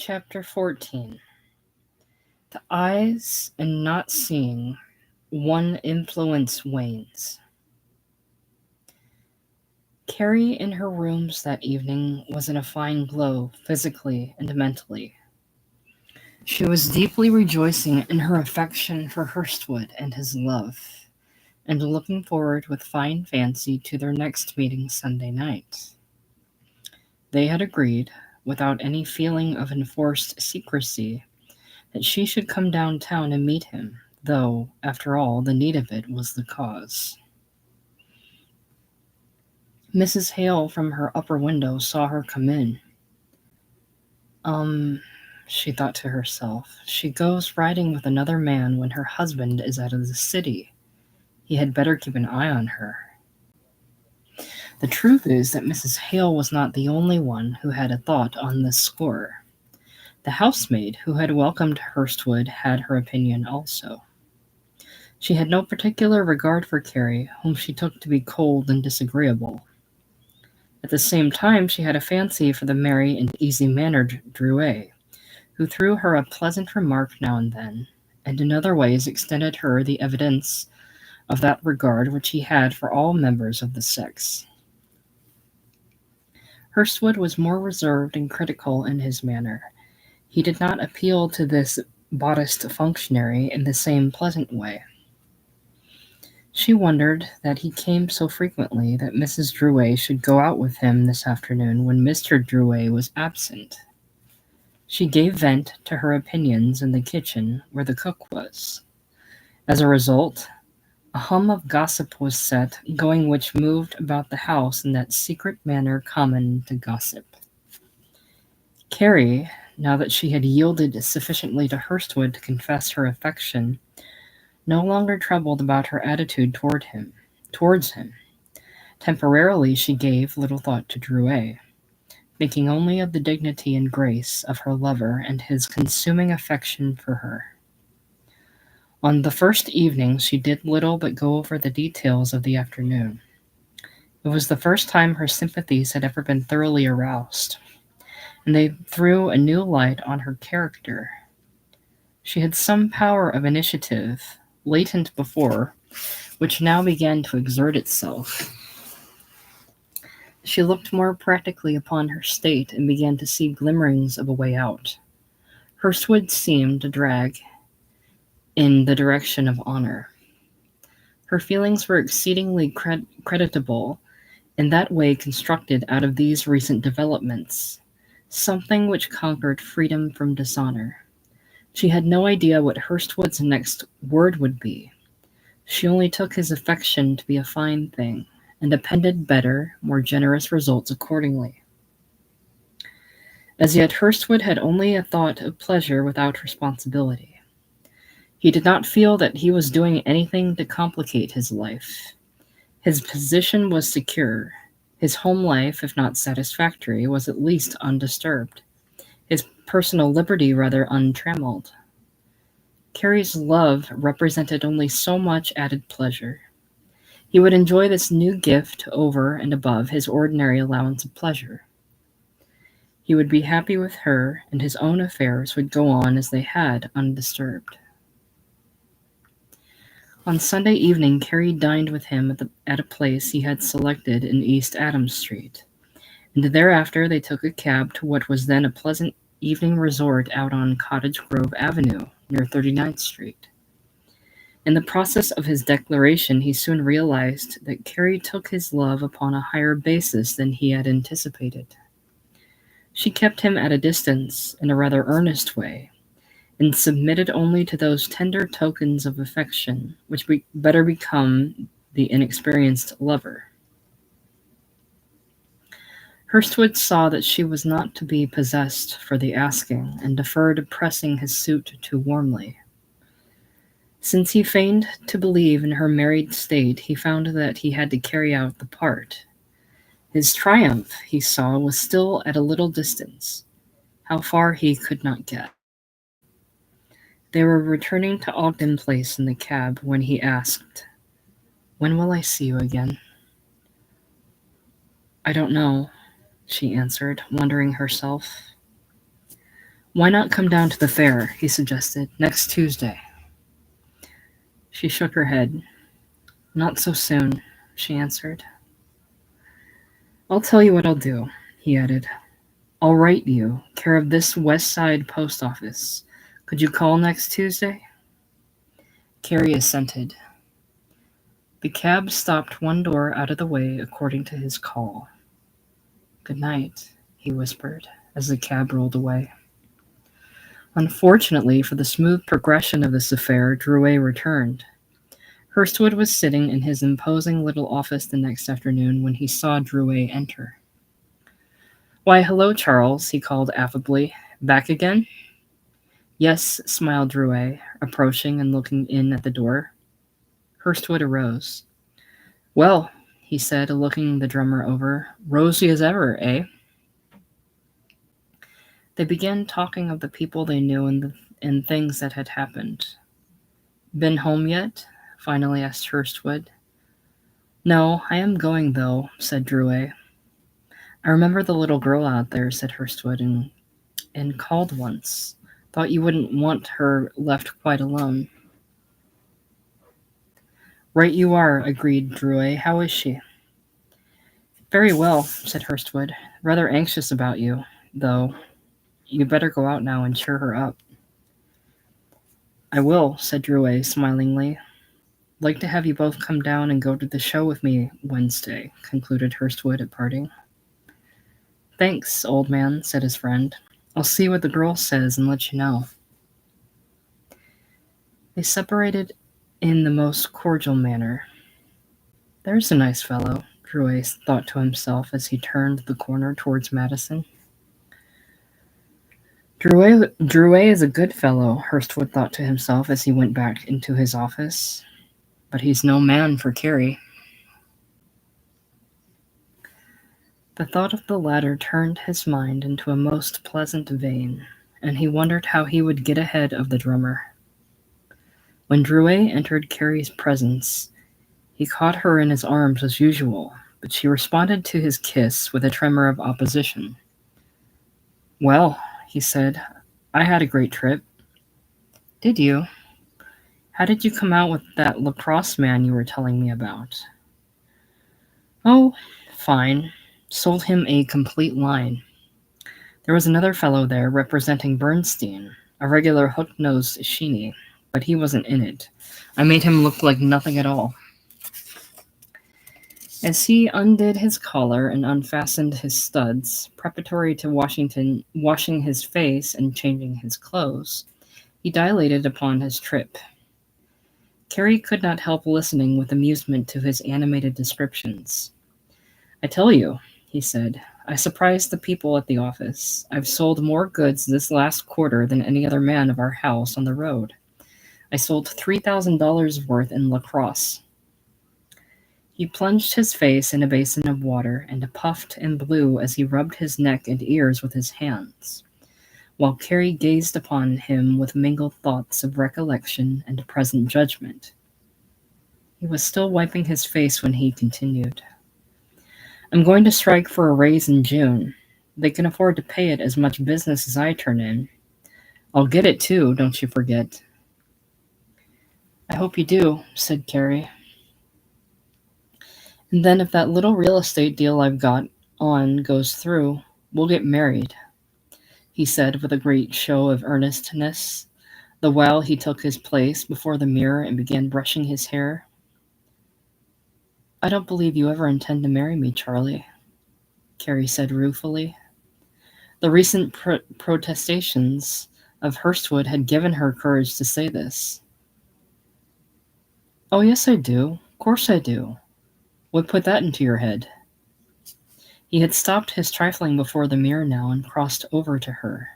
Chapter 14. The eyes and not seeing, one influence wanes. Carrie in her rooms that evening was in a fine glow, physically and mentally. She was deeply rejoicing in her affection for Hurstwood and his love, and looking forward with fine fancy to their next meeting Sunday night. They had agreed, without any feeling of enforced secrecy, that she should come downtown and meet him, though, after all, the need of it was the cause. Mrs. Hale from her upper window saw her come in. Um, she thought to herself, she goes riding with another man when her husband is out of the city. He had better keep an eye on her. The truth is that Mrs. Hale was not the only one who had a thought on this score. The housemaid who had welcomed Hurstwood had her opinion also. She had no particular regard for Carrie, whom she took to be cold and disagreeable. At the same time, she had a fancy for the merry and easy-mannered Drouet, who threw her a pleasant remark now and then, and in other ways extended her the evidence of that regard which he had for all members of the sex. Hurstwood was more reserved and critical in his manner. He did not appeal to this bodiced functionary in the same pleasant way. She wondered that he came so frequently that Mrs. Drouet should go out with him this afternoon when Mr. Drouet was absent. She gave vent to her opinions in the kitchen where the cook was. As a result, a hum of gossip was set going which moved about the house in that secret manner common to gossip. Carrie, now that she had yielded sufficiently to Hurstwood to confess her affection, no longer troubled about her attitude towards him. Temporarily she gave little thought to Drouet, thinking only of the dignity and grace of her lover and his consuming affection for her. On the first evening she did little but go over the details of the afternoon. It was the first time her sympathies had ever been thoroughly aroused, and they threw a new light on her character. She had some power of initiative, latent before, which now began to exert itself. She looked more practically upon her state and began to see glimmerings of a way out. Hurstwood seemed to drag in the direction of honor. Her feelings were exceedingly creditable in that way constructed out of these recent developments, something which conquered freedom from dishonor. She had no idea what Hurstwood's next word would be. She only took his affection to be a fine thing, and appended better, more generous results accordingly. As yet Hurstwood had only a thought of pleasure without responsibility. He did not feel that he was doing anything to complicate his life. His position was secure. His home life, if not satisfactory, was at least undisturbed. His personal liberty rather untrammeled. Carrie's love represented only so much added pleasure. He would enjoy this new gift over and above his ordinary allowance of pleasure. He would be happy with her, and his own affairs would go on as they had, undisturbed. On Sunday evening Carrie dined with him at a place he had selected in East Adams Street, and thereafter they took a cab to what was then a pleasant evening resort out on Cottage Grove Avenue, near 39th Street. In the process of his declaration he soon realized that Carrie took his love upon a higher basis than he had anticipated. She kept him at a distance in a rather earnest way, and submitted only to those tender tokens of affection which better become the inexperienced lover. Hurstwood saw that she was not to be possessed for the asking, and deferred pressing his suit too warmly. Since he feigned to believe in her married state, he found that he had to carry out the part. His triumph, he saw, was still at a little distance. How far he could not guess. They were returning to Ogden Place in the cab when he asked, "When will I see you again?" "I don't know," she answered, wondering herself. Why not come down to the fair, he suggested, next Tuesday? She shook her head. Not so soon, she answered. I'll tell you what I'll do, he added. I'll write you, care of this West Side post office. Could you call next Tuesday? Carrie assented. The cab stopped one door out of the way according to his call. Good night, he whispered as the cab rolled away. Unfortunately for the smooth progression of this affair, Drouet returned. Hurstwood was sitting in his imposing little office the next afternoon when he saw Drouet enter. Why, hello, Charles, he called affably. Back again? Yes, smiled Drouet, approaching and looking in at the door. Hurstwood arose. Well, he said, looking the drummer over, rosy as ever, eh? They began talking of the people they knew and things that had happened. Been home yet? Finally asked Hurstwood. No, I am going, though, said Drouet. I remember the little girl out there, said Hurstwood, and called once. Thought you wouldn't want her left quite alone. Right you are, agreed Drouet. How is she? Very well, said Hurstwood. Rather anxious about you, though. You better go out now and cheer her up. I will, said Drouet smilingly. Like to have you both come down and go to the show with me Wednesday, concluded Hurstwood at parting. Thanks, old man, said his friend. I'll see what the girl says and let you know. They separated in the most cordial manner. There's a nice fellow, Drouet thought to himself as he turned the corner towards Madison. Drouet is a good fellow, Hurstwood thought to himself as he went back into his office. But he's no man for Carrie. The thought of the latter turned his mind into a most pleasant vein, and he wondered how he would get ahead of the drummer. When Drouet entered Carrie's presence, he caught her in his arms as usual, but she responded to his kiss with a tremor of opposition. Well, he said, I had a great trip. Did you? How did you come out with that lacrosse man you were telling me about? Oh, fine. Sold him a complete line. There was another fellow there representing Bernstein, a regular hook-nosed sheeny, but he wasn't in it. I made him look like nothing at all. As he undid his collar and unfastened his studs, preparatory to washing his face and changing his clothes, he dilated upon his trip. Carrie could not help listening with amusement to his animated descriptions. I tell you, he said, I surprised the people at the office. I've sold more goods this last quarter than any other man of our house on the road. I sold $3,000 worth in lacrosse. He plunged his face in a basin of water and puffed and blew as he rubbed his neck and ears with his hands, while Carrie gazed upon him with mingled thoughts of recollection and present judgment. He was still wiping his face when he continued. I'm going to strike for a raise in June. They can afford to pay it as much business as I turn in. I'll get it too, don't you forget. I hope you do, said Carrie. And then if that little real estate deal I've got on goes through, we'll get married, he said with a great show of earnestness, the while he took his place before the mirror and began brushing his hair. I don't believe you ever intend to marry me, Charlie, Carrie said ruefully. The recent protestations of Hurstwood had given her courage to say this. Oh, yes, I do. Of course I do. What put that into your head? He had stopped his trifling before the mirror now and crossed over to her.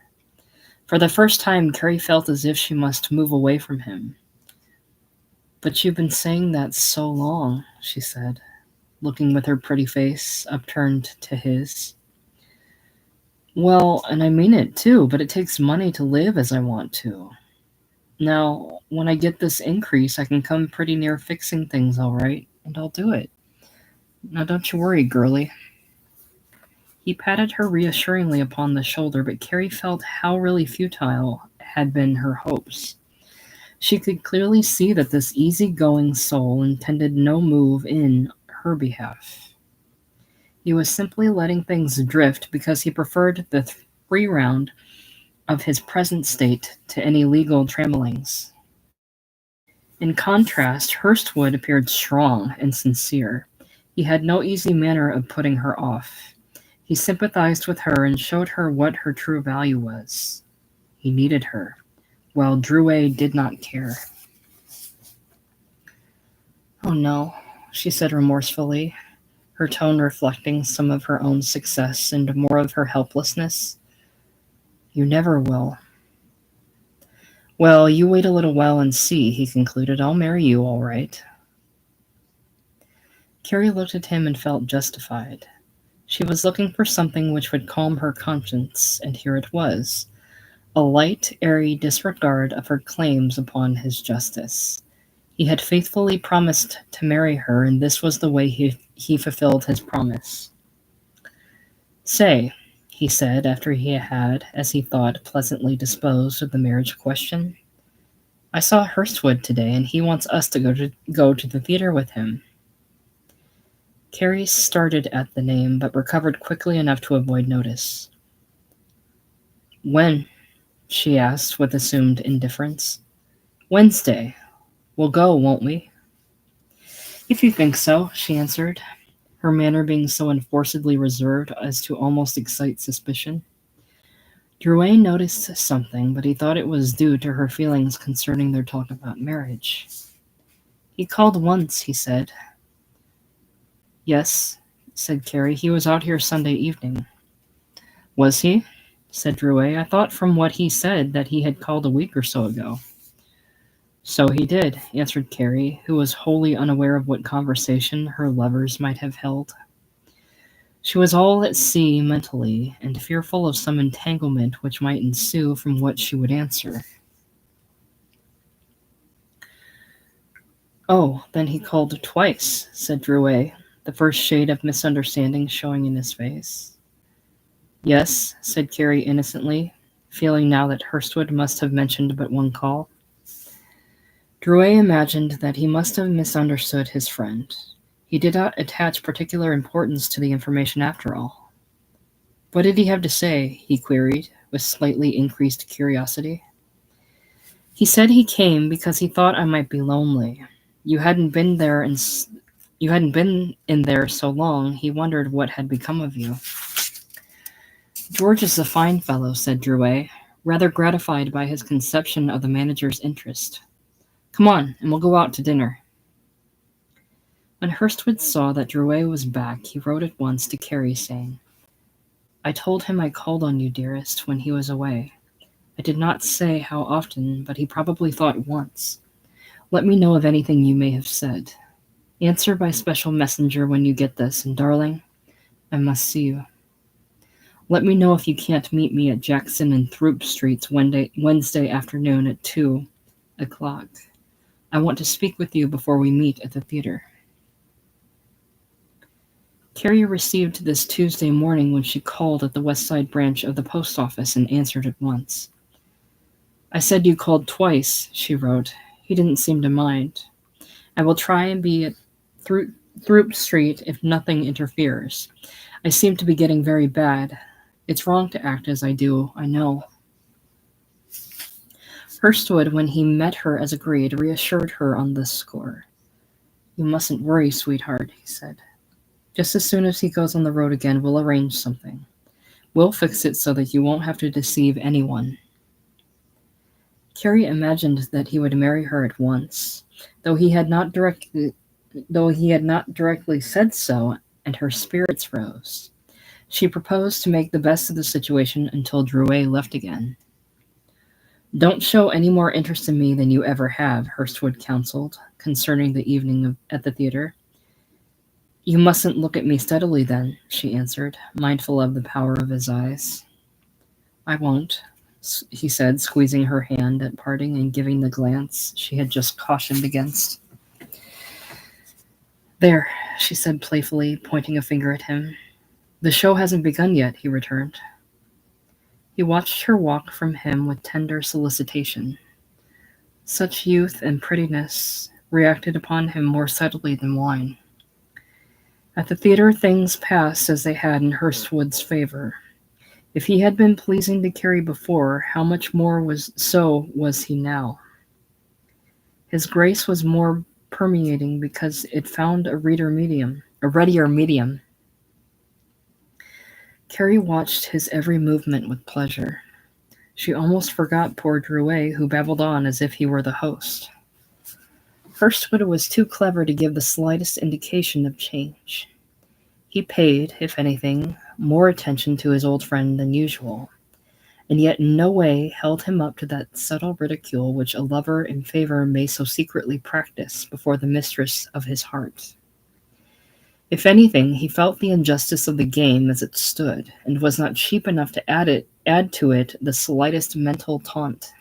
For the first time, Carrie felt as if she must move away from him. But you've been saying that so long, she said, looking with her pretty face upturned to his. Well, and I mean it too, but it takes money to live as I want to. Now, when I get this increase, I can come pretty near fixing things all right, and I'll do it. Now don't you worry, girlie. He patted her reassuringly upon the shoulder, but Carrie felt how really futile had been her hopes. She could clearly see that this easy-going soul intended no move in her behalf. He was simply letting things drift because he preferred the free round of his present state to any legal trammelings. In contrast, Hurstwood appeared strong and sincere. He had no easy manner of putting her off. He sympathized with her and showed her what her true value was. He needed her, while Drouet did not care. "Oh no," she said remorsefully, her tone reflecting some of her own success and more of her helplessness. "You never will." "Well, you wait a little while and see," he concluded. "I'll marry you, all right." Carrie looked at him and felt justified. She was looking for something which would calm her conscience, and here it was, a light, airy disregard of her claims upon his justice. He had faithfully promised to marry her, and this was the way he fulfilled his promise. "Say," he said, after he had, as he thought, pleasantly disposed of the marriage question, "I saw Hurstwood today, and he wants us to go to the theater with him." Carrie started at the name, but recovered quickly enough to avoid notice. "When?" she asked with assumed indifference. "Wednesday. We'll go, won't we?" "If you think so," she answered, her manner being so enforcedly reserved as to almost excite suspicion. Drouet noticed something, but he thought it was due to her feelings concerning their talk about marriage. "He called once," he said. "Yes," said Carrie. "He was out here Sunday evening." "Was he?" said Drouet. "I thought from what he said that he had called a week or so ago." "So he did," answered Carrie, who was wholly unaware of what conversation her lovers might have held. She was all at sea mentally, and fearful of some entanglement which might ensue from what she would answer. "Oh, then he called twice," said Drouet, the first shade of misunderstanding showing in his face. "Yes," said Carrie innocently, feeling now that Hurstwood must have mentioned but one call. Drouet imagined that he must have misunderstood his friend. He did not attach particular importance to the information after all. "What did he have to say?" he queried, with slightly increased curiosity. "He said he came because he thought I might be lonely. You hadn't been in there so long, he wondered what had become of you." "George is a fine fellow," said Drouet, rather gratified by his conception of the manager's interest. "Come on, and we'll go out to dinner." When Hurstwood saw that Drouet was back, he wrote at once to Carrie, saying, "I told him I called on you, dearest, when he was away. I did not say how often, but he probably thought once. Let me know of anything you may have said. Answer by special messenger when you get this, and darling, I must see you. Let me know if you can't meet me at Jackson and Throop Streets Wednesday afternoon at 2 o'clock. I want to speak with you before we meet at the theater." Carrie received this Tuesday morning when she called at the West Side branch of the post office and answered at once. "I said you called twice," she wrote. "He didn't seem to mind. I will try and be at Throop Street if nothing interferes. I seem to be getting very bad. It's wrong to act as I do, I know." Hurstwood, when he met her as agreed, reassured her on this score. "You mustn't worry, sweetheart," he said. "Just as soon as he goes on the road again, we'll arrange something. We'll fix it so that you won't have to deceive anyone." Carrie imagined that he would marry her at once, though he had not directly said so, and her spirits rose. She proposed to make the best of the situation until Drouet left again. "Don't show any more interest in me than you ever have," Hurstwood counseled, concerning the evening at the theater. "You mustn't look at me steadily, then," she answered, mindful of the power of his eyes. "I won't," he said, squeezing her hand at parting and giving the glance she had just cautioned against. "There," she said playfully, pointing a finger at him. The show hasn't begun yet, he returned. He watched her walk from him with tender solicitation. Such youth and prettiness reacted upon him more subtly than wine. At the theatre things passed as they had in Hurstwood's favour. If he had been pleasing to Carrie before, how much more was he now? His grace was more permeating because it found a readier medium. Carrie watched his every movement with pleasure. She almost forgot poor Drouet, who babbled on as if he were the host. Hurstwood was too clever to give the slightest indication of change. He paid, if anything, more attention to his old friend than usual, and yet in no way held him up to that subtle ridicule which a lover in favor may so secretly practice before the mistress of his heart. If anything, he felt the injustice of the game as it stood, and was not cheap enough to add to it the slightest mental taunt.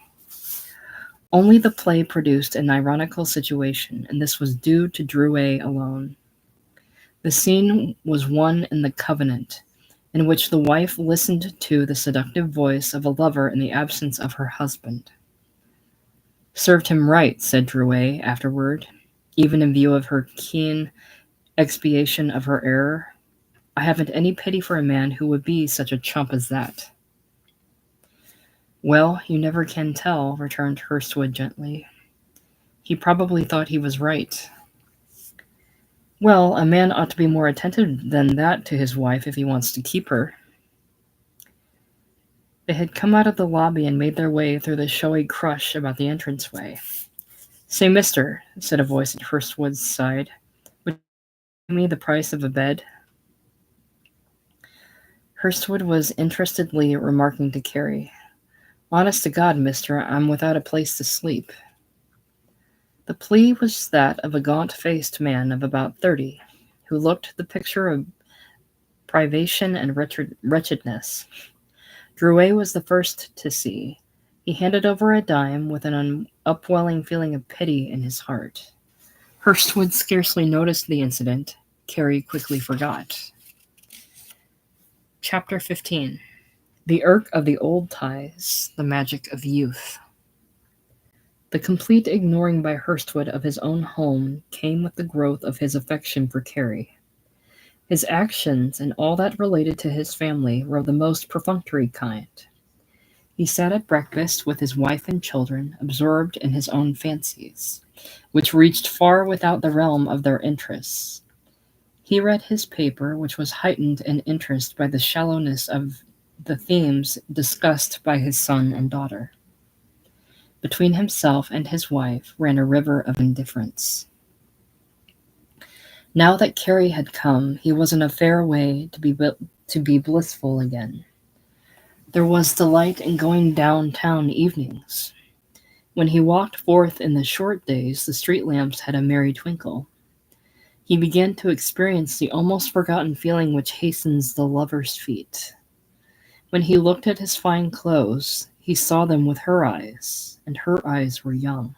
Only the play produced an ironical situation, and this was due to Drouet alone. The scene was one in the Covenant, in which the wife listened to the seductive voice of a lover in the absence of her husband. Served him right, said Drouet afterward, even in view of her keen expiation of her error. I haven't any pity for a man who would be such a chump as that. Well, you never can tell, returned Hurstwood gently. He probably thought he was right. Well, a man ought to be more attentive than that to his wife if he wants to keep her. They had come out of the lobby and made their way through the showy crush about the entranceway. Say, mister, said a voice at Hurstwood's side, would you give me the price of a bed? Hurstwood was interestedly remarking to Carrie, Honest to God, mister, I'm without a place to sleep. The plea was that of a gaunt-faced man of about 30, who looked the picture of privation and wretchedness. Drouet was the first to see. He handed over a dime with an upwelling feeling of pity in his heart. Hurstwood scarcely noticed the incident. Carrie quickly forgot. Chapter 15. The Irk of the Old Ties, the Magic of Youth. The complete ignoring by Hurstwood of his own home came with the growth of his affection for Carrie. His actions and all that related to his family were of the most perfunctory kind. He sat at breakfast with his wife and children, absorbed in his own fancies, which reached far without the realm of their interests. He read his paper, which was heightened in interest by the shallowness of the themes discussed by his son and daughter. Between himself and his wife ran a river of indifference. Now that Carrie had come, he was in a fair way to be blissful again. There was delight in going downtown evenings. When he walked forth in the short days, the street lamps had a merry twinkle. He began to experience the almost forgotten feeling which hastens the lover's feet. When he looked at his fine clothes, he saw them with her eyes, and her eyes were young.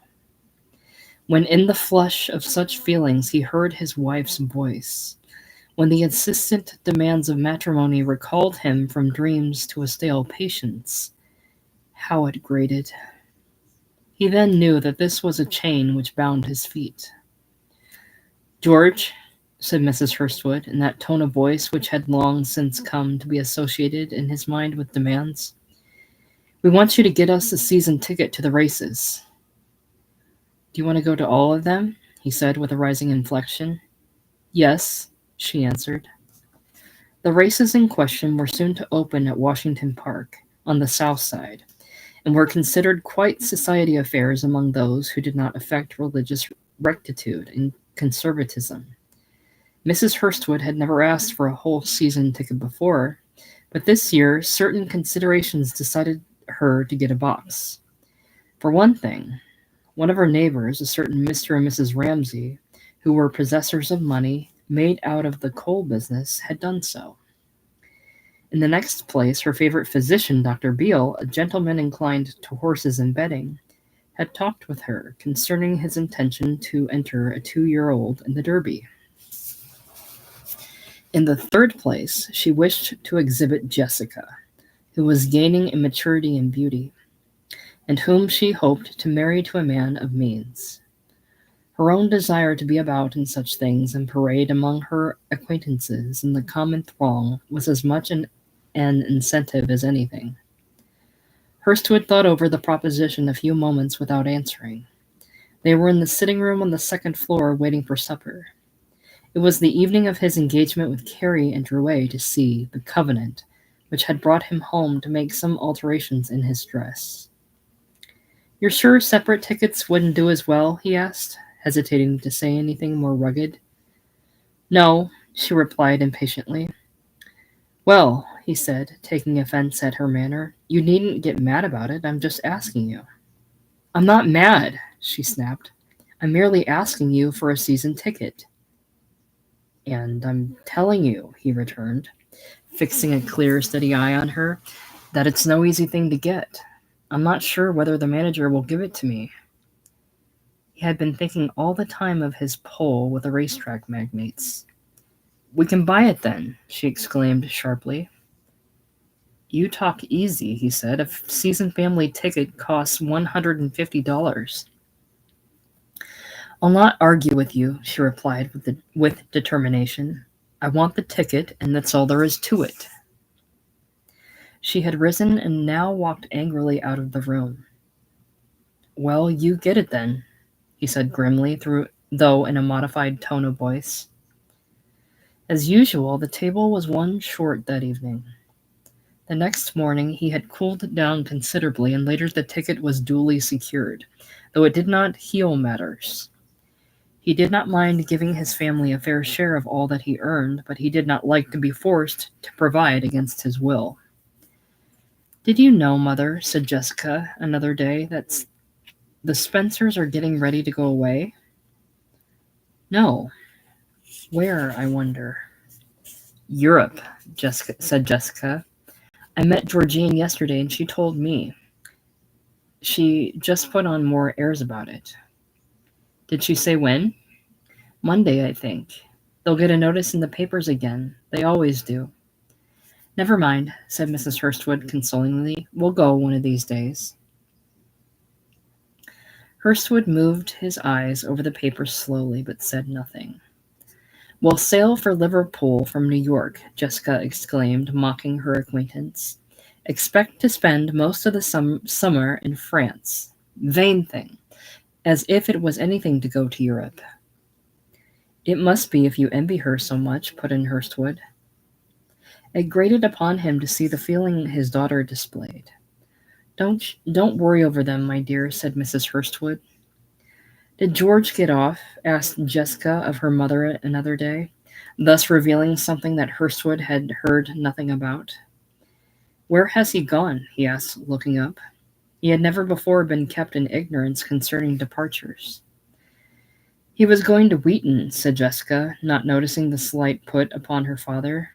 When in the flush of such feelings he heard his wife's voice, when the insistent demands of matrimony recalled him from dreams to a stale patience, how it grated. He then knew that this was a chain which bound his feet. George, said Mrs. Hurstwood, in that tone of voice which had long since come to be associated in his mind with demands, we want you to get us a season ticket to the races. Do you want to go to all of them? He said with a rising inflection. Yes, she answered. The races in question were soon to open at Washington Park, on the south side, and were considered quite society affairs among those who did not affect religious rectitude and conservatism. Mrs. Hurstwood had never asked for a whole season ticket before, but this year certain considerations decided her to get a box. For one thing, one of her neighbors, a certain Mr. and Mrs. Ramsay, who were possessors of money made out of the coal business, had done so. In the next place, her favorite physician, Dr. Beale, a gentleman inclined to horses and betting, had talked with her concerning his intention to enter a 2-year-old in the Derby. In the third place, she wished to exhibit Jessica, who was gaining in maturity and beauty, and whom she hoped to marry to a man of means. Her own desire to be about in such things and parade among her acquaintances in the common throng was as much an incentive as anything. Hurstwood thought over the proposition a few moments without answering. They were in the sitting room on the second floor waiting for supper. It was the evening of his engagement with Carrie and Drouet to see The Covenant, which had brought him home to make some alterations in his dress. "You're sure separate tickets wouldn't do as well?" he asked, hesitating to say anything more rugged. "No," she replied impatiently. "Well," he said, taking offense at her manner, "you needn't get mad about it. I'm just asking you." "I'm not mad," she snapped. "I'm merely asking you for a season ticket." "And I'm telling you," he returned, fixing a clear, steady eye on her, "that it's no easy thing to get. I'm not sure whether the manager will give it to me." He had been thinking all the time of his pull with the racetrack magnates. "We can buy it then," she exclaimed sharply. "You talk easy," he said. "A season family ticket costs $150. "I'll not argue with you," she replied with determination. "I want the ticket, and that's all there is to it." She had risen and now walked angrily out of the room. "Well, you get it then," he said grimly, though in a modified tone of voice. As usual, the table was one short that evening. The next morning he had cooled down considerably, and later the ticket was duly secured, though it did not heal matters. He did not mind giving his family a fair share of all that he earned, but he did not like to be forced to provide against his will. "Did you know, Mother," said Jessica another day, "that the Spencers are getting ready to go away?" "No. Where, I wonder?" "Europe," said Jessica. "I met Georgine yesterday, and she told me. She just put on more airs about it." "Did she say when?" "Monday, I think. They'll get a notice in the papers again. They always do." "Never mind," said Mrs. Hurstwood consolingly. "We'll go one of these days." Hurstwood moved his eyes over the papers slowly, but said nothing. "We'll sail for Liverpool from New York," Jessica exclaimed, mocking her acquaintance. "Expect to spend most of the summer in France. Vain thing! As if it was anything to go to Europe." "It must be if you envy her so much," put in Hurstwood. It grated upon him to see the feeling his daughter displayed. Don't worry over them, my dear," said Mrs. Hurstwood. "Did George get off?" asked Jessica of her mother another day, thus revealing something that Hurstwood had heard nothing about. "Where has he gone?" he asked, looking up. He had never before been kept in ignorance concerning departures. "He was going to Wheaton," said Jessica, not noticing the slight put upon her father.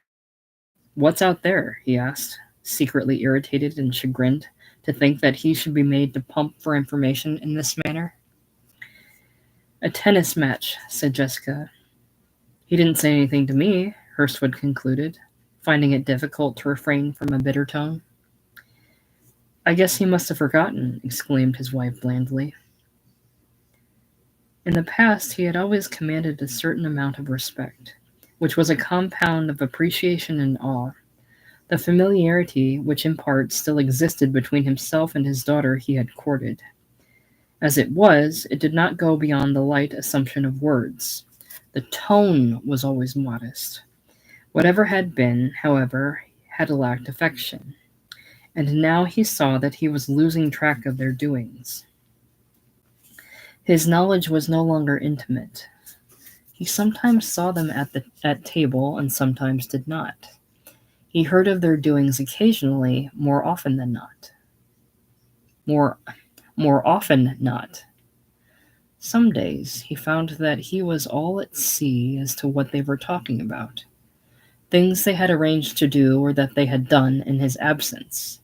"What's out there?" he asked, secretly irritated and chagrined to think that he should be made to pump for information in this manner. "A tennis match," said Jessica. "He didn't say anything to me," Hurstwood concluded, finding it difficult to refrain from a bitter tone. "I guess he must have forgotten," exclaimed his wife blandly. In the past he had always commanded a certain amount of respect, which was a compound of appreciation and awe. The familiarity which in part still existed between himself and his daughter he had courted. As it was, it did not go beyond the light assumption of words. The tone was always modest. Whatever had been, however, had lacked affection, and now he saw that he was losing track of their doings. His knowledge was no longer intimate. He sometimes saw them at table and sometimes did not. He heard of their doings occasionally, more often not. Some days he found that he was all at sea as to what they were talking about, things they had arranged to do or that they had done in his absence.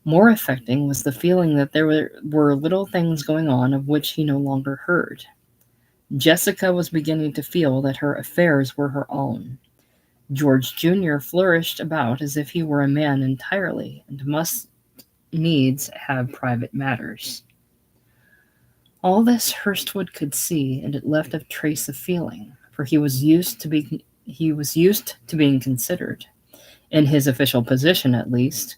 More affecting was the feeling that there were little things going on of which he no longer heard. Jessica was beginning to feel that her affairs were her own. George Jr. flourished about as if he were a man entirely, and must needs have private matters. All this Hurstwood could see, and it left a trace of feeling, for he was used to being considered, in his official position at least,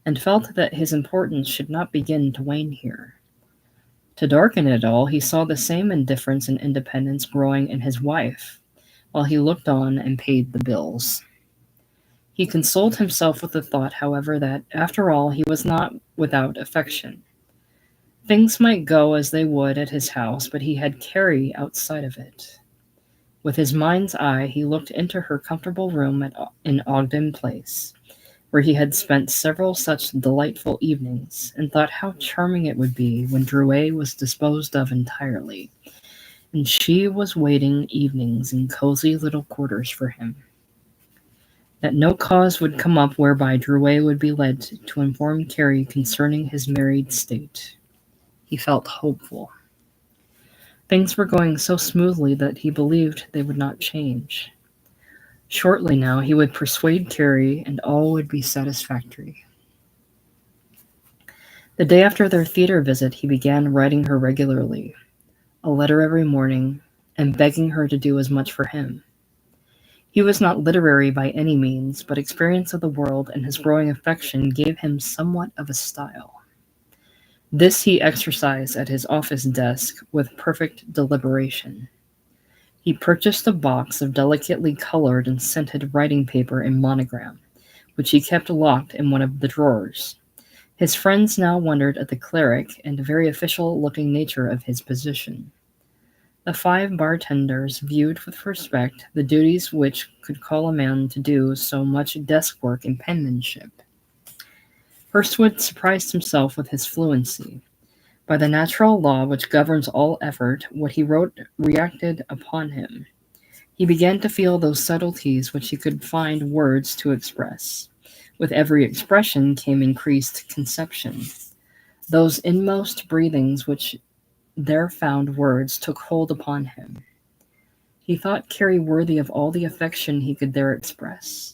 and felt that his importance should not begin to wane here. To darken it all, he saw the same indifference and independence growing in his wife, while he looked on and paid the bills. He consoled himself with the thought, however, that, after all, he was not without affection. Things might go as they would at his house, but he had Carrie outside of it. With his mind's eye, he looked into her comfortable room in Ogden Place, where he had spent several such delightful evenings, and thought how charming it would be when Drouet was disposed of entirely, and she was waiting evenings in cozy little quarters for him. That no cause would come up whereby Drouet would be led to inform Carrie concerning his married state. He felt hopeful. Things were going so smoothly that he believed they would not change. Shortly now he would persuade Carrie, and all would be satisfactory. The day after their theater visit he began writing her regularly, a letter every morning, and begging her to do as much for him. He was not literary by any means, but experience of the world and his growing affection gave him somewhat of a style. This he exercised at his office desk with perfect deliberation. He purchased a box of delicately colored and scented writing paper and monogram, which he kept locked in one of the drawers. His friends now wondered at the cleric and very official-looking nature of his position. The 5 bartenders viewed with respect the duties which could call a man to do so much desk work and penmanship. Hurstwood surprised himself with his fluency. By the natural law which governs all effort, what he wrote reacted upon him. He began to feel those subtleties which he could find words to express. With every expression came increased conception. Those inmost breathings which there found words took hold upon him. He thought Carrie worthy of all the affection he could there express.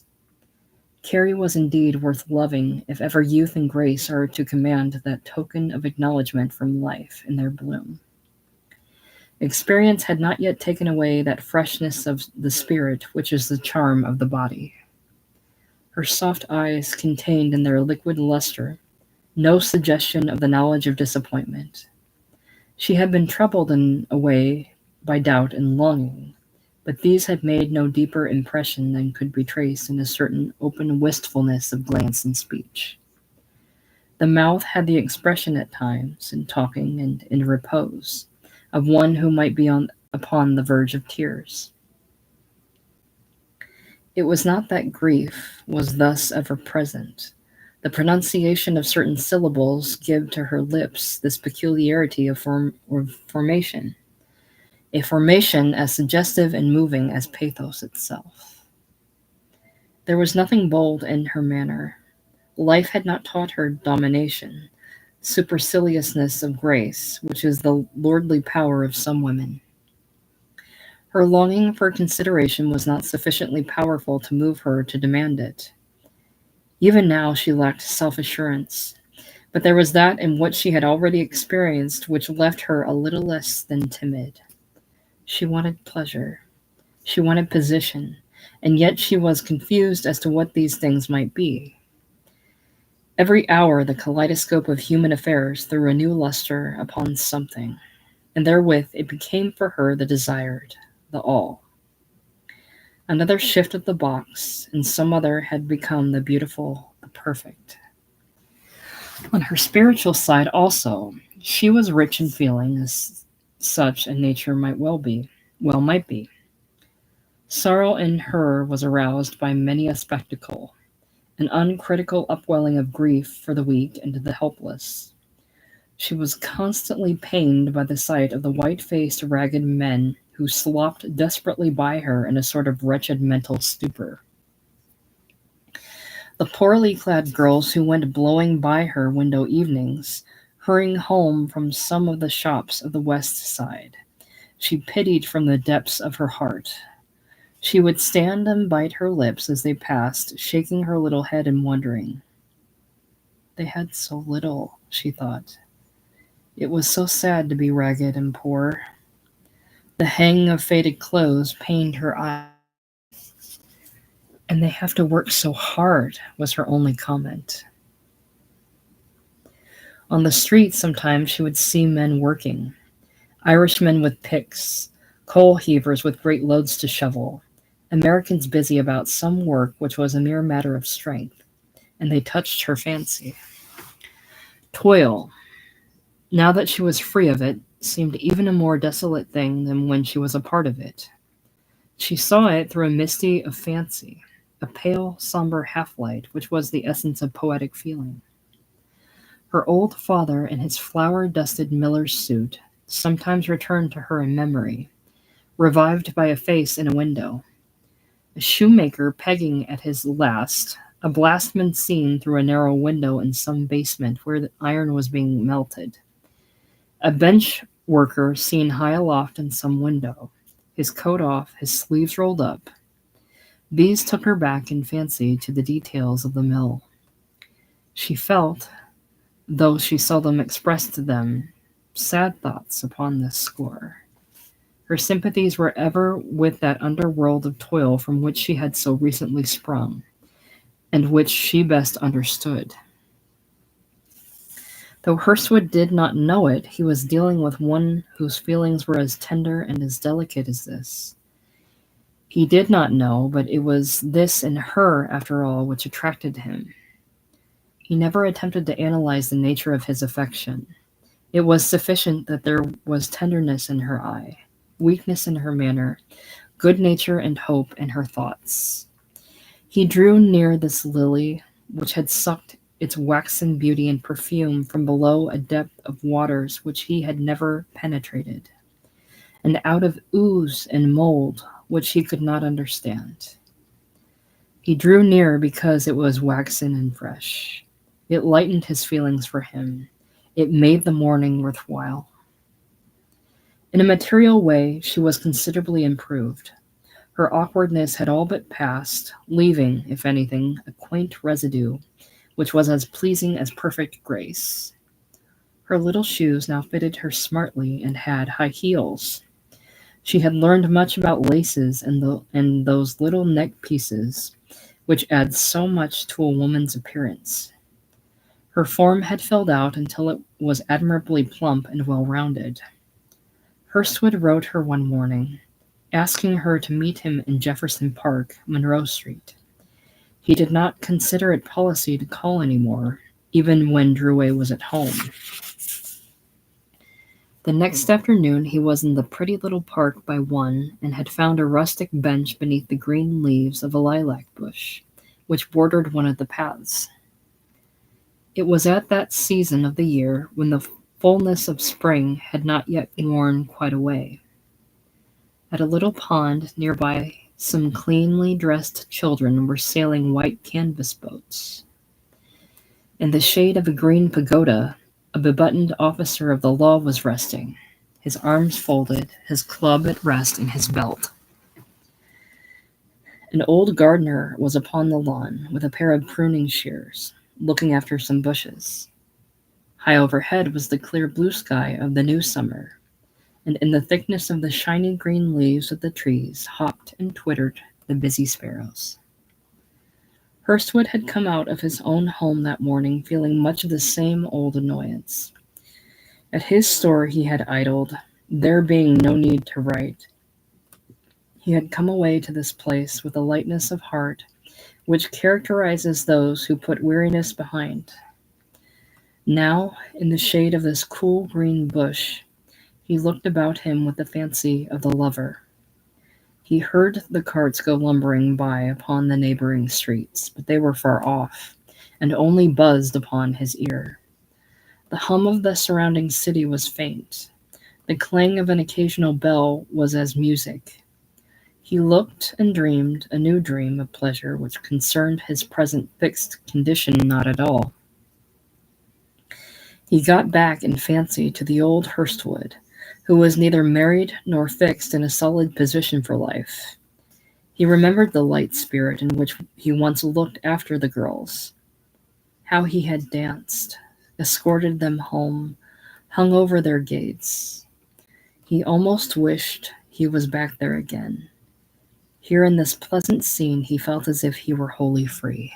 Carrie was indeed worth loving, if ever youth and grace are to command that token of acknowledgment from life in their bloom. Experience had not yet taken away that freshness of the spirit which is the charm of the body. Her soft eyes contained in their liquid luster no suggestion of the knowledge of disappointment. She had been troubled in a way by doubt and longing, but these had made no deeper impression than could be traced in a certain open wistfulness of glance and speech. The mouth had the expression at times, in talking and in repose, of one who might be upon the verge of tears. It was not that grief was thus ever present. The pronunciation of certain syllables give to her lips this peculiarity of formation, a formation as suggestive and moving as pathos itself. There was nothing bold in her manner. Life had not taught her domination, superciliousness of grace, which is the lordly power of some women. Her longing for consideration was not sufficiently powerful to move her to demand it. Even now she lacked self-assurance, but there was that in what she had already experienced which left her a little less than timid. She wanted pleasure. She wanted position, and yet she was confused as to what these things might be. Every hour the kaleidoscope of human affairs threw a new luster upon something, and therewith it became for her the desired, the all. Another shift of the box, and some other had become the beautiful, the perfect. On her spiritual side also, she was rich in feeling, as such a nature might be. Sorrow in her was aroused by many a spectacle, an uncritical upwelling of grief for the weak and the helpless. She was constantly pained by the sight of the white-faced, ragged men who slopped desperately by her in a sort of wretched mental stupor. The poorly clad girls who went blowing by her window evenings, hurrying home from some of the shops of the West Side, she pitied from the depths of her heart. She would stand and bite her lips as they passed, shaking her little head and wondering. They had so little, she thought. It was so sad to be ragged and poor. The hanging of faded clothes pained her eyes. And they have to work so hard, was her only comment. On the street, sometimes she would see men working. Irishmen with picks, coal heavers with great loads to shovel, Americans busy about some work which was a mere matter of strength, and they touched her fancy. Toil, now that she was free of it, seemed even a more desolate thing than when she was a part of it. She saw it through a misty of fancy, a pale, somber half-light which was the essence of poetic feeling. Her old father in his flower-dusted miller's suit sometimes returned to her in memory, revived by a face in a window. A shoemaker pegging at his last, a blastman seen through a narrow window in some basement where the iron was being melted. A bench worker seen high aloft in some window, his coat off, his sleeves rolled up. These took her back in fancy to the details of the mill. She felt, though she seldom expressed to them, sad thoughts upon this score. Her sympathies were ever with that underworld of toil from which she had so recently sprung, and which she best understood. Though Hurstwood did not know it, he was dealing with one whose feelings were as tender and as delicate as this. He did not know, but it was this in her, after all, which attracted him. He never attempted to analyze the nature of his affection. It was sufficient that there was tenderness in her eye, weakness in her manner, good nature and hope in her thoughts. He drew near this lily, which had sucked its waxen beauty and perfume from below a depth of waters which he had never penetrated, and out of ooze and mold which he could not understand. He drew near because it was waxen and fresh. It lightened his feelings for him. It made the morning worthwhile. In a material way, she was considerably improved. Her awkwardness had all but passed, leaving, if anything, a quaint residue, which was as pleasing as perfect grace. Her little shoes now fitted her smartly and had high heels. She had learned much about laces and those little neck pieces, which add so much to a woman's appearance. Her form had filled out until it was admirably plump and well-rounded. Hurstwood wrote her one morning, asking her to meet him in Jefferson Park, Monroe Street. He did not consider it policy to call any more, even when Drouet was at home. The next afternoon he was in the pretty little park by one, and had found a rustic bench beneath the green leaves of a lilac bush, which bordered one of the paths. It was at that season of the year when the fullness of spring had not yet worn quite away. At a little pond nearby, some cleanly dressed children were sailing white canvas boats. In the shade of a green pagoda, a bebuttoned officer of the law was resting, his arms folded, his club at rest in his belt. An old gardener was upon the lawn with a pair of pruning shears, looking after some bushes. High overhead was the clear blue sky of the new summer, and in the thickness of the shiny green leaves of the trees hopped and twittered the busy sparrows. Hurstwood had come out of his own home that morning feeling much of the same old annoyance. At his store he had idled, there being no need to write. He had come away to this place with a lightness of heart which characterizes those who put weariness behind. Now, in the shade of this cool green bush, he looked about him with the fancy of the lover. He heard the carts go lumbering by upon the neighboring streets, but they were far off, and only buzzed upon his ear. The hum of the surrounding city was faint. The clang of an occasional bell was as music. He looked and dreamed a new dream of pleasure which concerned his present fixed condition not at all. He got back in fancy to the old Hurstwood, who was neither married nor fixed in a solid position for life. He remembered the light spirit in which he once looked after the girls, how he had danced, escorted them home, hung over their gates. He almost wished he was back there again. Here in this pleasant scene, he felt as if he were wholly free.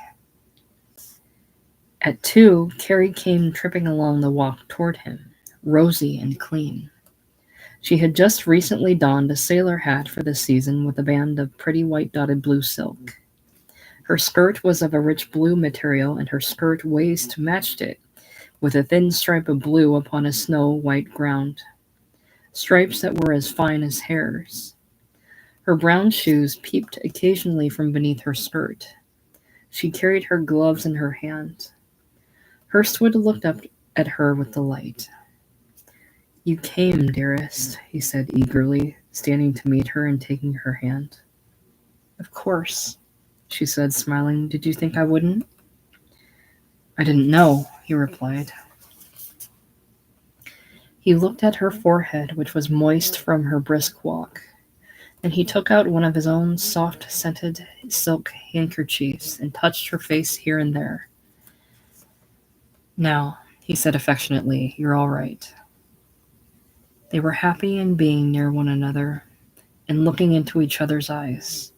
At 2, Carrie came tripping along the walk toward him, rosy and clean. She had just recently donned a sailor hat for the season with a band of pretty white dotted blue silk. Her skirt was of a rich blue material, and her skirt waist matched it, with a thin stripe of blue upon a snow-white ground, stripes that were as fine as hairs. Her brown shoes peeped occasionally from beneath her skirt. She carried her gloves in her hand. Hurstwood looked up at her with delight. "You came, dearest," he said eagerly, standing to meet her and taking her hand. "Of course," she said, smiling. "Did you think I wouldn't?" "I didn't know," he replied. He looked at her forehead, which was moist from her brisk walk. And he took out one of his own soft-scented silk handkerchiefs and touched her face here and there. "Now," he said affectionately, "you're all right." They were happy in being near one another and looking into each other's eyes.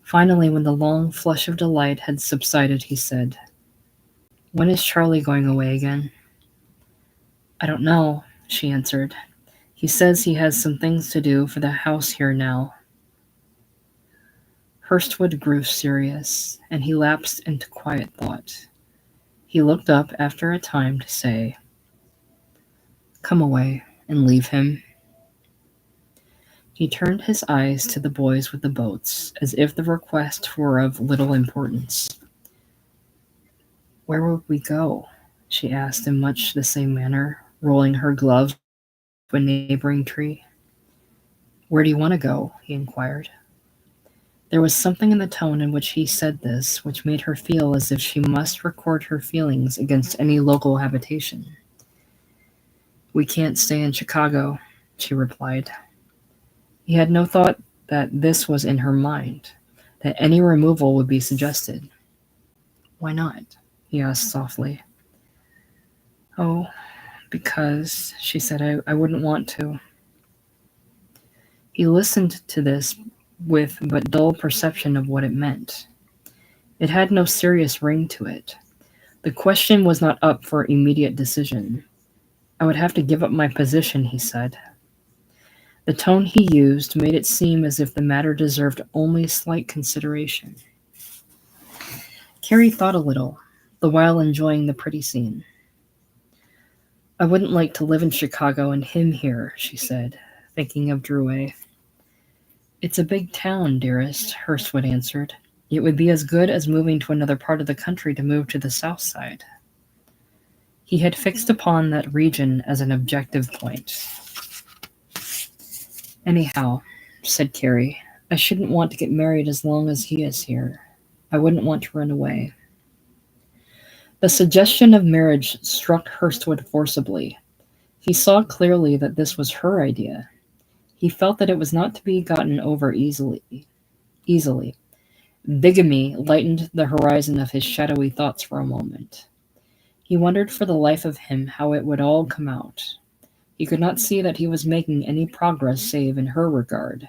Finally, when the long flush of delight had subsided, he said, "When is Charlie going away again?" "I don't know," she answered. "He says he has some things to do for the house here now." Hurstwood grew serious, and he lapsed into quiet thought. He looked up after a time to say, "Come away and leave him." He turned his eyes to the boys with the boats, as if the request were of little importance. "Where would we go?" she asked in much the same manner, rolling her gloves to a neighboring tree. "Where do you want to go?" he inquired. There was something in the tone in which he said this which made her feel as if she must record her feelings against any local habitation. "We can't stay in Chicago," she replied. He had no thought that this was in her mind, that any removal would be suggested. "Why not?" he asked softly. "Oh, because," she said, I wouldn't want to." He listened to this with but dull perception of what it meant. It had no serious ring to it. The question was not up for immediate decision. "I would have to give up my position," he said. The tone he used made it seem as if the matter deserved only slight consideration. Carrie thought a little, the while enjoying the pretty scene. "I wouldn't like to live in Chicago and him here," she said, thinking of Drouet. "It's a big town, dearest," Hurstwood answered. "It would be as good as moving to another part of the country to move to the south side." He had fixed upon that region as an objective point. "Anyhow," said Carrie, "I shouldn't want to get married as long as he is here. I wouldn't want to run away." The suggestion of marriage struck Hurstwood forcibly. He saw clearly that this was her idea. He felt that it was not to be gotten over easily. Bigamy lightened the horizon of his shadowy thoughts for a moment. He wondered for the life of him how it would all come out. He could not see that he was making any progress save in her regard.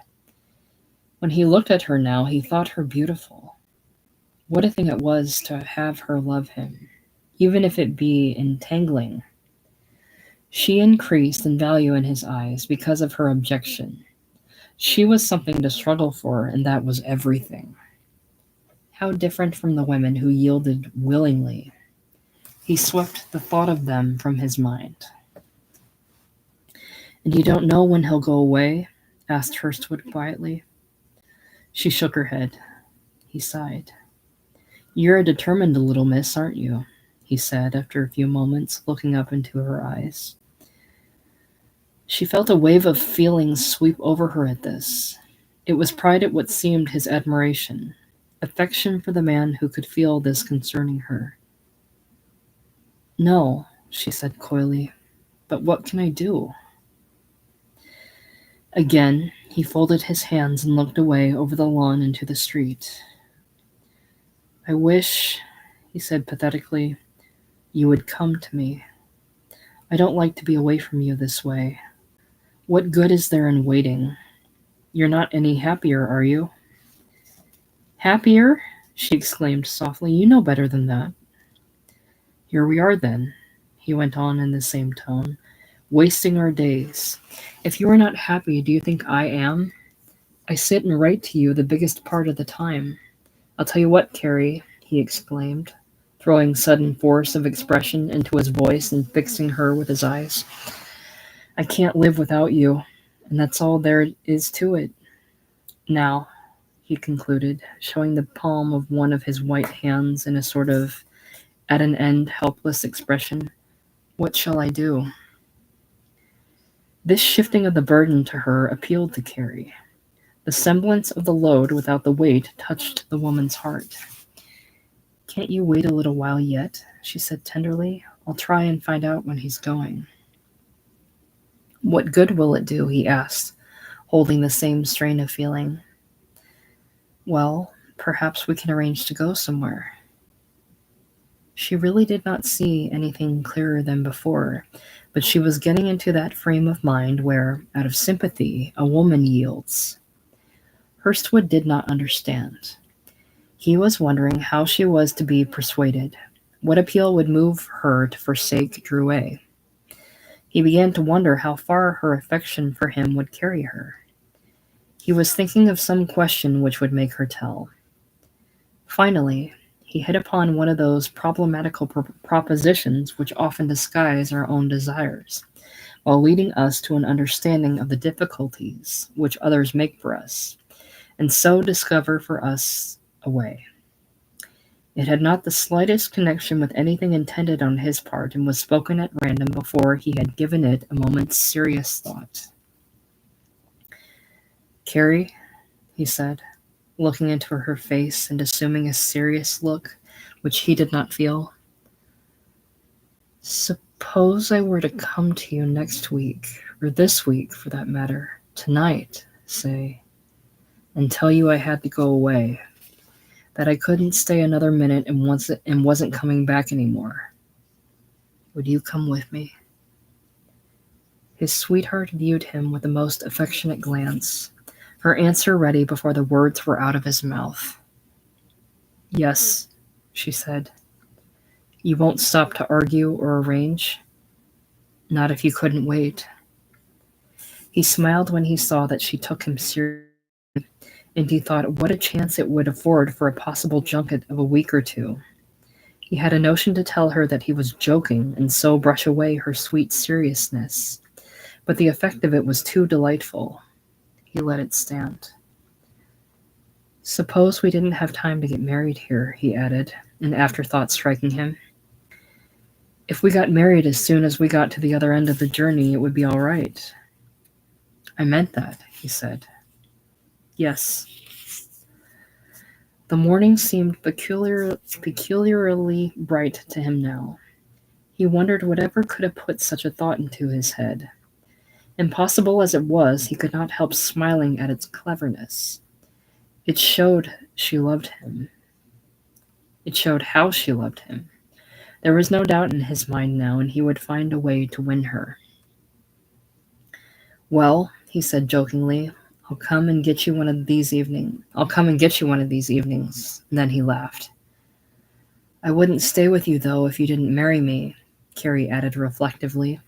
When he looked at her now, he thought her beautiful. What a thing it was to have her love him, even if it be entangling. She increased in value in his eyes because of her objection. She was something to struggle for, and that was everything. How different from the women who yielded willingly. He swept the thought of them from his mind. "And you don't know when he'll go away?" asked Hurstwood quietly. She shook her head. He sighed. "You're a determined little miss, aren't you?" he said after a few moments, looking up into her eyes. She felt a wave of feelings sweep over her at this. It was pride at what seemed his admiration, affection for the man who could feel this concerning her. "No," she said coyly, "but what can I do?" Again, He folded his hands and looked away over the lawn into the street. "I wish," he said pathetically, "you would come to me. I don't like to be away from you this way. What good is there in waiting? You're not any happier, are you?" "Happier?" she exclaimed softly. "You know better than that." "Here we are, then," he went on in the same tone, "wasting our days. If you are not happy, do you think I am? I sit and write to you the biggest part of the time. I'll tell you what, Carrie," he exclaimed, throwing sudden force of expression into his voice and fixing her with his eyes. "I can't live without you, and that's all there is to it. Now," he concluded, showing the palm of one of his white hands in a sort of at-an-end helpless expression, "what shall I do?" This shifting of the burden to her appealed to Carrie. The semblance of the load without the weight touched the woman's heart. "Can't you wait a little while yet?" she said tenderly. "I'll try and find out when he's going." "What good will it do?" he asked, holding the same strain of feeling. "Well, perhaps we can arrange to go somewhere." She really did not see anything clearer than before, but she was getting into that frame of mind where, out of sympathy, a woman yields. Hurstwood did not understand. He was wondering how she was to be persuaded. What appeal would move her to forsake Drouet? He began to wonder how far her affection for him would carry her. He was thinking of some question which would make her tell. Finally, he hit upon one of those problematical propositions which often disguise our own desires, while leading us to an understanding of the difficulties which others make for us, and so discover for us a way. It had not the slightest connection with anything intended on his part, and was spoken at random before he had given it a moment's serious thought. "Carrie," he said, looking into her face and assuming a serious look which he did not feel, "suppose I were to come to you next week, or this week for that matter, tonight, say, and tell you I had to go away, that I couldn't stay another minute and wasn't coming back anymore. Would you come with me?" His sweetheart viewed him with the most affectionate glance, her answer ready before the words were out of his mouth. "Yes," she said. "You won't stop to argue or arrange?" "Not if you couldn't wait." He smiled when he saw that she took him seriously, and he thought what a chance it would afford for a possible junket of a week or two. He had a notion to tell her that he was joking and so brush away her sweet seriousness, but the effect of it was too delightful. He let it stand. "Suppose we didn't have time to get married here," he added, an afterthought striking him. "If we got married as soon as we got to the other end of the journey, it would be all right." "I meant that," he said. "Yes." The morning seemed peculiarly bright to him now. He wondered whatever could have put such a thought into his head. Impossible as it was, he could not help smiling at its cleverness. It showed she loved him. It showed how she loved him. There was no doubt in his mind now, and he would find a way to win her. "Well," he said jokingly, I'll come and get you one of these evenings. And then he laughed. "I wouldn't stay with you, though, if you didn't marry me," Carrie added reflectively.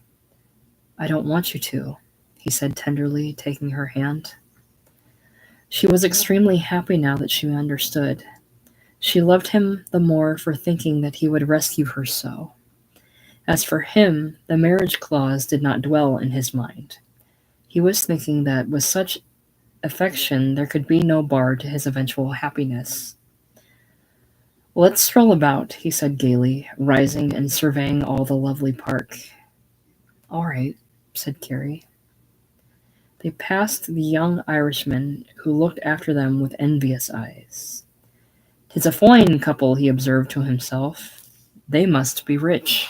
"I don't want you to," he said tenderly, taking her hand. She was extremely happy now that she understood. She loved him the more for thinking that he would rescue her so. As for him, the marriage clause did not dwell in his mind. He was thinking that with such affection there could be no bar to his eventual happiness. "Let's stroll about," he said gaily, rising and surveying all the lovely park. "All right," said Carrie. They passed the young Irishman, who looked after them with envious eyes. "'Tis a fine couple," he observed to himself. "They must be rich."